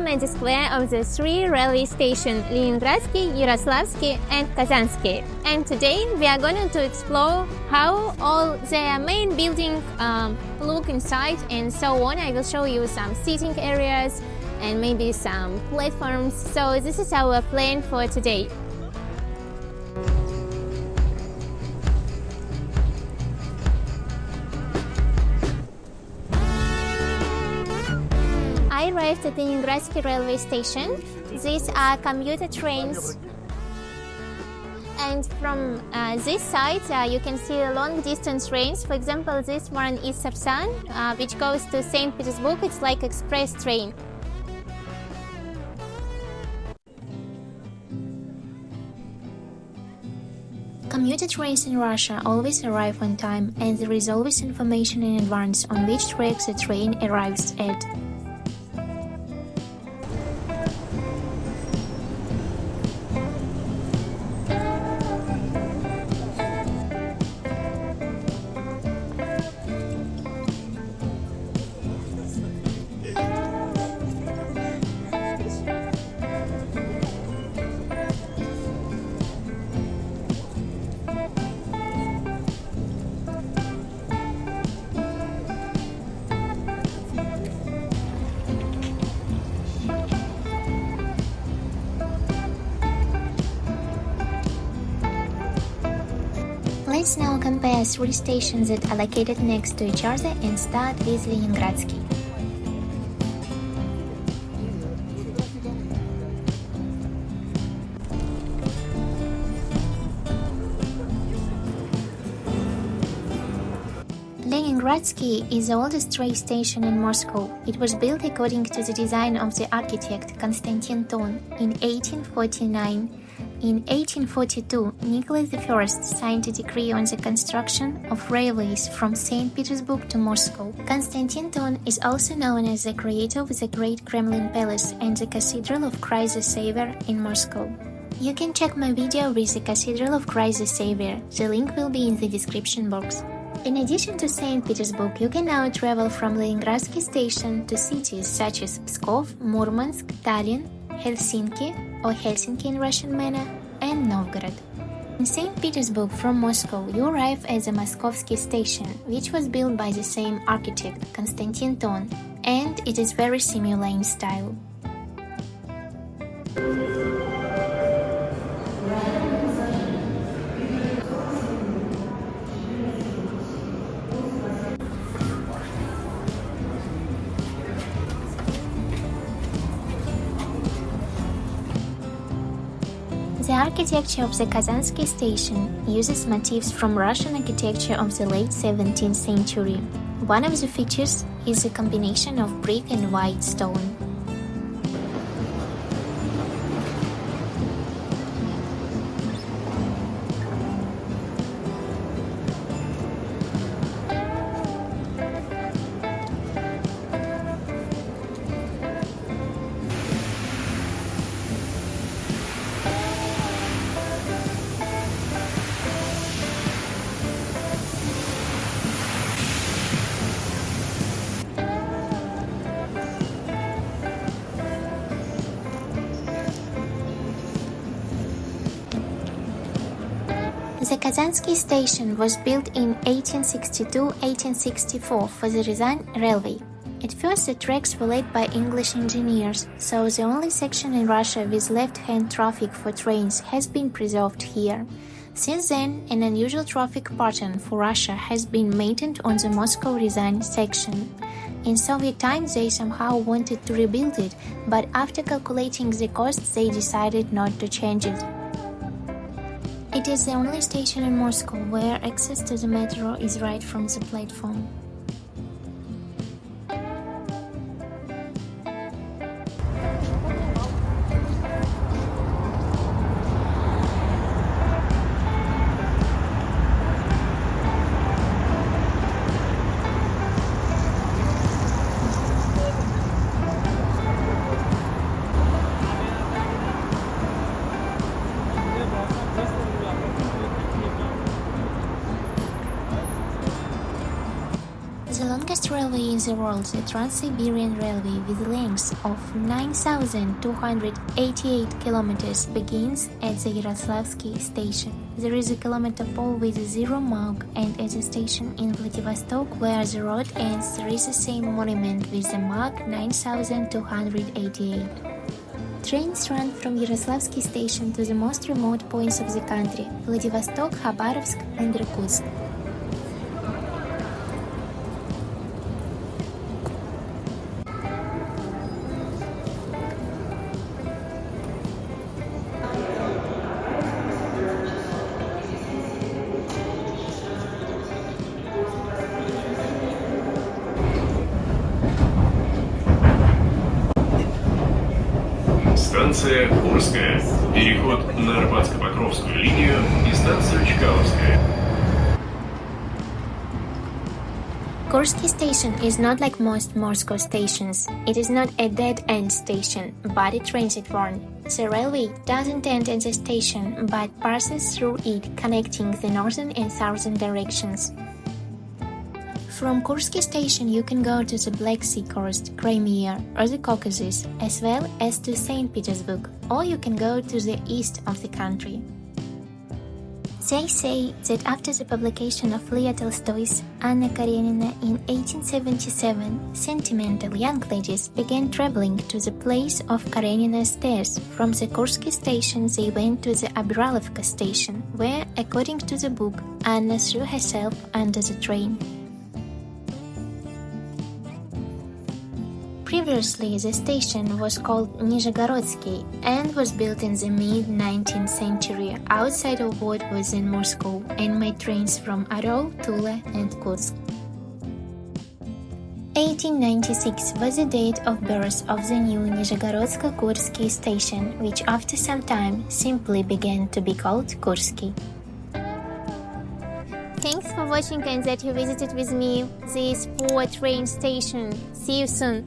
at the square of the three railway stations Leningradskiy, Yaroslavskiy and Kazanskiy. And today we are going to explore how all their main buildings look inside and so on. I will show you some seating areas and maybe some platforms. So this is our plan for today. I arrived at the Leningradskiy Railway Station. These are commuter trains. And from this side, you can see long-distance trains. For example, this one is Sarsan, which goes to St Petersburg. It's like express train. Commuter trains in Russia always arrive on time, and there is always information in advance on which tracks the train arrives at. Let's now compare three stations that are located next to each other and start with Leningradskiy. Leningradskiy is the oldest rail station in Moscow. It was built according to the design of the architect Konstantin Thon in 1849. In 1842, Nicholas I signed a decree on the construction of railways from St. Petersburg to Moscow. Konstantin Thon is also known as the creator of the Great Kremlin Palace and the Cathedral of Christ the Savior in Moscow. You can check my video with the Cathedral of Christ the Savior. The link will be in the description box. In addition to St. Petersburg, you can now travel from Leningradskiy Station to cities such as Pskov, Murmansk, Tallinn, Helsinki, or Helsinki in Russian manner, and Novgorod. In St. Petersburg from Moscow, you arrive at the Moskovsky Station, which was built by the same architect, Konstantin Thon, and it is very similar in style. The architecture of the Kazanskiy Station uses motifs from Russian architecture of the late 17th century. One of the features is a combination of brick and white stone. The Kazanskiy Station was built in 1862-1864 for the Ryazan Railway. At first, the tracks were laid by English engineers, so the only section in Russia with left-hand traffic for trains has been preserved here. Since then, an unusual traffic pattern for Russia has been maintained on the Moscow-Ryazan section. In Soviet times, they somehow wanted to rebuild it, but after calculating the costs, they decided not to change it. It is the only station in Moscow where access to the metro is right from the platform. longest railway in the world, the Trans-Siberian Railway, with lengths of 9,288 kilometers, begins at the Yaroslavskiy Station. There is a kilometer pole with a zero mark, and at the station in Vladivostok, where the road ends, there is the same monument with the mark 9,288. Trains run from Yaroslavskiy Station to the most remote points of the country: Vladivostok, Khabarovsk, and Irkutsk. Станция Курская. Переход на Арбатско-Покровскую линию и станция Чкаловская. Kurskiy Station is not like most Moscow stations. It is not a dead-end station, but a transit one. The railway doesn't end at the station, but passes through it, connecting the northern and southern directions. From Kurskiy Station you can go to the Black Sea coast, Crimea, or the Caucasus, as well as to St Petersburg, or you can go to the east of the country. They say that after the publication of Leo Tolstoy's Anna Karenina in 1877, sentimental young ladies began traveling to the place of Karenina's death. From the Kurskiy Station they went to the Yaroslavskiy Station, where, according to the book, Anna threw herself under the train. Previously, the station was called Leningradskiy and was built in the mid-19th century outside of what was in Moscow and made trains from Orel, Tula and Kursk. 1896 was the date of birth of the new Leningradskiy Station, which after some time simply began to be called Kurskiy. Thanks for watching and that you visited with me this 4 train station. See you soon!